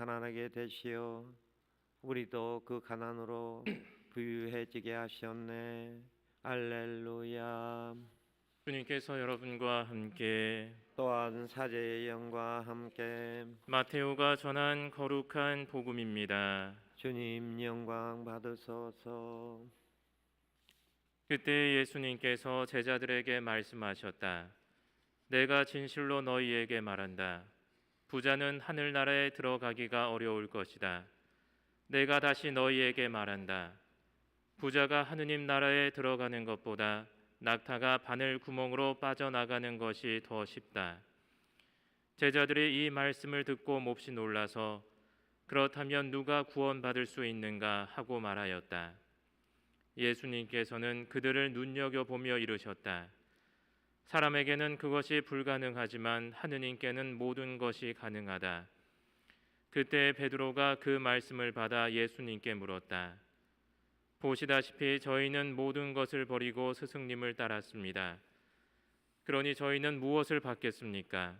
가난하게 되시어 우리도 그 가난으로 부유해지게 하셨네. 알렐루야. 주님께서 여러분과 함께 또한 사제의 영과 함께 마테오가 전한 거룩한 복음입니다. 주님 영광 받으소서. 그때 예수님께서 제자들에게 말씀하셨다. 내가 진실로 너희에게 말한다. 부자는 하늘나라에 들어가기가 어려울 것이다. 내가 다시 너희에게 말한다. 부자가 하느님 나라에 들어가는 것보다 낙타가 바늘 구멍으로 빠져나가는 것이 더 쉽다. 제자들이 이 말씀을 듣고 몹시 놀라서 그렇다면 누가 구원받을 수 있는가 하고 말하였다. 예수님께서는 그들을 눈여겨보며 이르셨다. 사람에게는 그것이 불가능하지만 하느님께는 모든 것이 가능하다. 그때 베드로가 그 말씀을 받아 예수님께 물었다. 보시다시피 저희는 모든 것을 버리고 스승님을 따랐습니다. 그러니 저희는 무엇을 받겠습니까?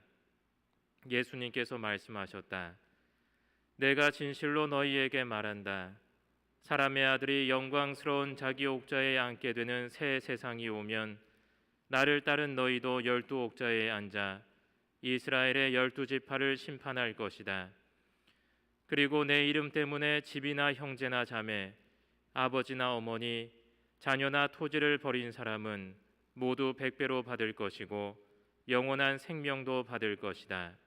예수님께서 말씀하셨다. 내가 진실로 너희에게 말한다. 사람의 아들이 영광스러운 자기 옥좌에 앉게 되는 새 세상이 오면 나를 따른 너희도 12옥좌에 앉아 이스라엘의 12지파를 심판할 것이다. 그리고 내 이름 때문에 집이나 형제나 자매, 아버지나 어머니, 자녀나 토지를 버린 사람은 모두 100배로 받을 것이고 영원한 생명도 받을 것이다.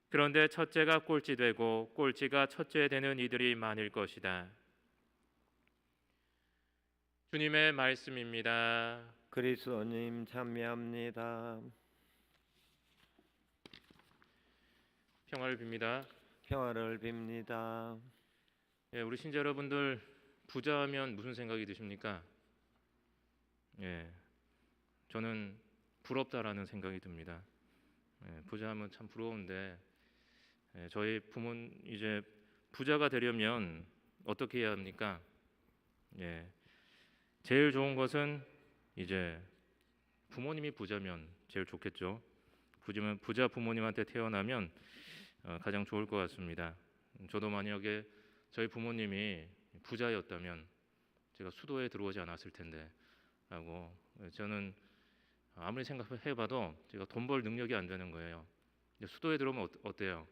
그런데 첫째가 꼴찌되고 꼴찌가 첫째 되는 이들이 많을 것이다. 주님의 말씀입니다. 그리스도님 참여합니다. 평화를 빕니다. 평화를 빕니다. 우리 신자 여러분들 부자하면 무슨 생각이 드십니까? 저는 부럽다라는 생각이 듭니다. 부자하면 참 부러운데 저희 부모 이제 부자가 되려면 어떻게 해야 합니까? 제일 좋은 것은 이제 부모님이 부자면 제일 좋겠죠. 부자 부모님한테 태어나면 가장 좋을 것 같습니다. 저도 만약에 저희 부모님이 부자였다면 제가 수도에 들어오지 않았을 텐데 라고 저는 아무리 생각해봐도 제가 돈 벌 능력이 안 되는 거예요. 수도에 들어오면 어때요?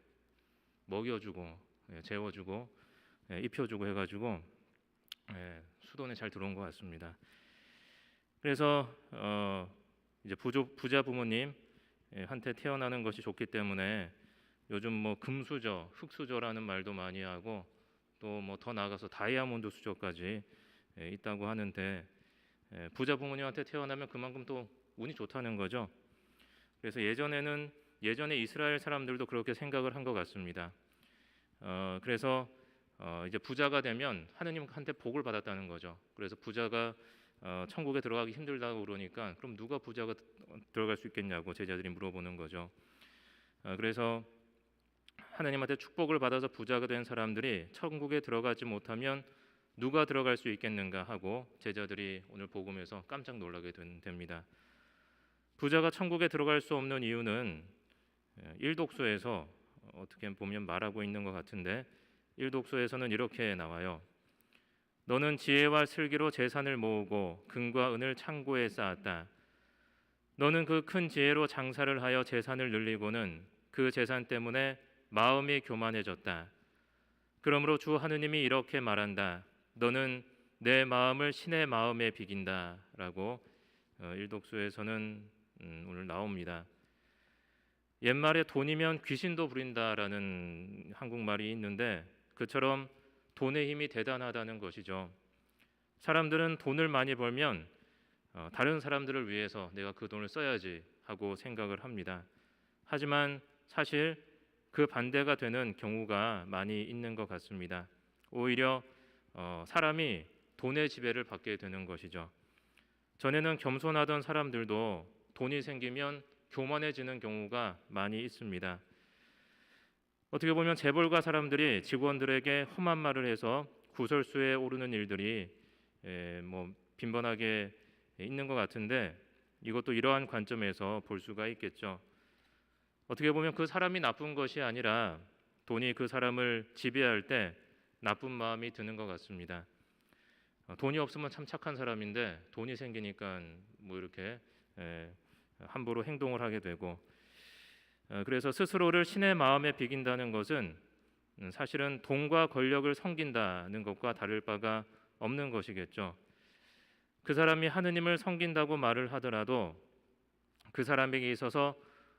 먹여주고 재워주고 입혀주고 해가지고 수도에 잘 들어온 것 같습니다. 그래서 이제 부자 부모님 한테 태어나는 것이 좋기 때문에 요즘 뭐 금수저, 흑수저라는 말도 많이 하고 또 뭐 더 나아가서 다이아몬드 수저까지 있다고 하는데 부자 부모님한테 태어나면 그만큼 또 운이 좋다는 거죠. 그래서 예전에 이스라엘 사람들도 그렇게 생각을 한 것 같습니다. 그래서 이제 부자가 되면 하느님한테 복을 받았다는 거죠. 그래서 부자가 천국에 들어가기 힘들다고 그러니까 그럼 누가 부자가 들어갈 수 있겠냐고 제자들이 물어보는 거죠. 그래서 하나님한테 축복을 받아서 부자가 된 사람들이 천국에 들어가지 못하면 누가 들어갈 수 있겠는가 하고 제자들이 오늘 복음에서 깜짝 놀라게 됩니다. 부자가 천국에 들어갈 수 없는 이유는 일독서에서 어떻게 보면 말하고 있는 것 같은데 일독서에서는 이렇게 나와요. 너는 지혜와 슬기로 재산을 모으고 금과 은을 창고에 쌓았다. 너는 그 큰 지혜로 장사를 하여 재산을 늘리고는 그 재산 때문에 마음이 교만해졌다. 그러므로 주 하느님이 이렇게 말한다. 너는 내 마음을 신의 마음에 비긴다 라고 일독서에서는 오늘 나옵니다. 옛말에 돈이면 귀신도 부린다라는 한국말이 있는데 그처럼 돈의 힘이 대단하다는 것이죠. 사람들은 돈을 많이 벌면 다른 사람들을 위해서 내가 그 돈을 써야지 하고 생각을 합니다. 하지만 사실 그 반대가 되는 경우가 많이 있는 것 같습니다. 오히려 사람이 돈의 지배를 받게 되는 것이죠. 전에는 겸손하던 사람들도 돈이 생기면 교만해지는 경우가 많이 있습니다. 어떻게 보면 재벌가 사람들이 직원들에게 험한 말을 해서 구설수에 오르는 일들이 뭐 빈번하게 있는 것 같은데 이것도 이러한 관점에서 볼 수가 있겠죠. 어떻게 보면 그 사람이 나쁜 것이 아니라 돈이 그 사람을 지배할 때 나쁜 마음이 드는 것 같습니다. 돈이 없으면 참 착한 사람인데 돈이 생기니까 뭐 이렇게 함부로 행동을 하게 되고, 그래서 스스로를 신의 마음에 비긴다는 것은 사실은 돈과 권력을 섬긴다는 것과 다를 바가 없는 것이겠죠. 그 사람이 하느님을 섬긴다고 말을 하더라도 그 사람에게 있어서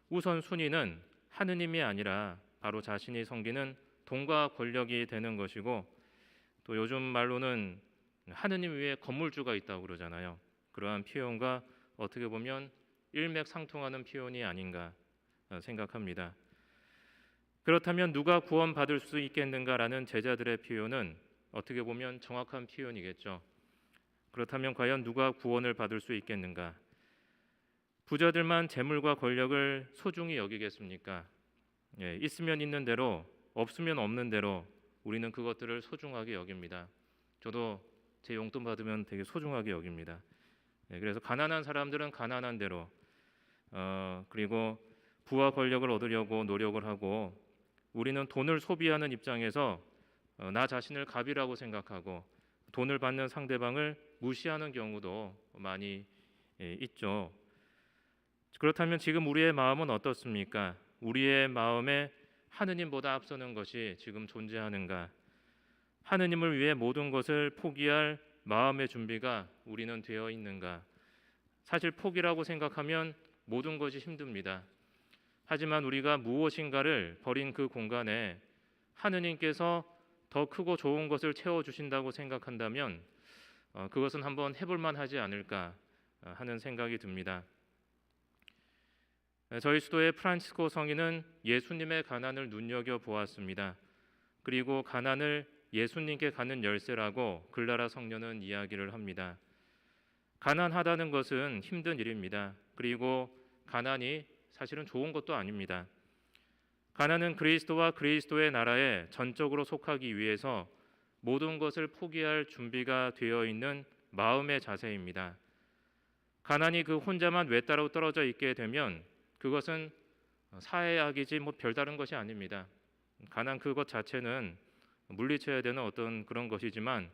우선 순위는 하느님이 아니라 바로 자신이 섬기는 돈과 권력이 되는 것이고, 또 요즘 말로는 하느님 위에 건물주가 있다고 그러잖아요. 그러한 표현과 어떻게 보면 일맥상통하는 표현이 아닌가 생각합니다. 그렇다면 누가 구원받을 수 있겠는가라는 제자들의 표현은 어떻게 보면 정확한 표현이겠죠. 그렇다면 과연 누가 구원을 받을 수 있겠는가? 부자들만 재물과 권력을 소중히 여기겠습니까? 있으면 있는 대로, 없으면 없는 대로 우리는 그것들을 소중하게 여깁니다. 저도 제 용돈 받으면 되게 소중하게 여깁니다. 그래서 가난한 사람들은 가난한 대로, 그리고 부와 권력을 얻으려고 노력을 하고, 우리는 돈을 소비하는 입장에서 나 자신을 갑이라고 생각하고 돈을 받는 상대방을 무시하는 경우도 많이 있죠. 그렇다면 지금 우리의 마음은 어떻습니까? 우리의 마음에 하느님보다 앞서는 것이 지금 존재하는가? 하느님을 위해 모든 것을 포기할 마음의 준비가 우리는 되어 있는가? 사실 포기라고 생각하면 모든 것이 힘듭니다. 하지만 우리가 무엇인가를 버린 그 공간에 하느님께서 더 크고 좋은 것을 채워주신다고 생각한다면 그것은 한번 해볼만 하지 않을까 하는 생각이 듭니다. 저희 수도의 프란치스코 성인은 예수님의 가난을 눈여겨보았습니다. 그리고 가난을 예수님께 가는 열쇠라고 글라라 성녀는 이야기를 합니다. 가난하다는 것은 힘든 일입니다. 그리고 가난이 사실은 좋은 것도 아닙니다. 가난은 그리스도와 그리스도의 나라에 전적으로 속하기 위해서 모든 것을 포기할 준비가 되어 있는 마음의 자세입니다. 가난이 그 혼자만 외따로 떨어져 있게 되면 그것은 사회악이지 뭐 별다른 것이 아닙니다. 가난 그것 자체는 물리쳐야 되는 어떤 그런 것이지만,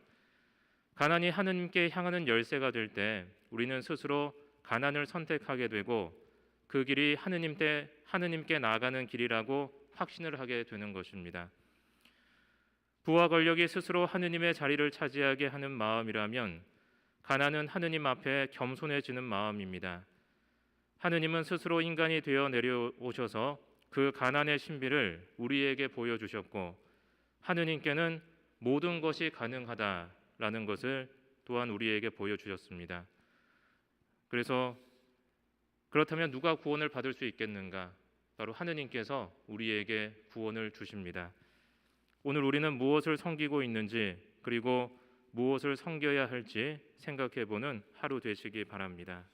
가난이 하느님께 향하는 열쇠가 될 때 우리는 스스로 가난을 선택하게 되고 그 길이 하느님께 나아가는 길이라고 확신을 하게 되는 것입니다. 부와 권력이 스스로 하느님의 자리를 차지하게 하는 마음이라면 가난은 하느님 앞에 겸손해지는 마음입니다. 하느님은 스스로 인간이 되어 내려오셔서 그 가난의 신비를 우리에게 보여주셨고, 하느님께는 모든 것이 가능하다라는 것을 또한 우리에게 보여주셨습니다. 그래서 그렇다면 누가 구원을 받을 수 있겠는가? 바로 하느님께서 우리에게 구원을 주십니다. 오늘 우리는 무엇을 섬기고 있는지, 그리고 무엇을 섬겨야 할지 생각해보는 하루 되시기 바랍니다.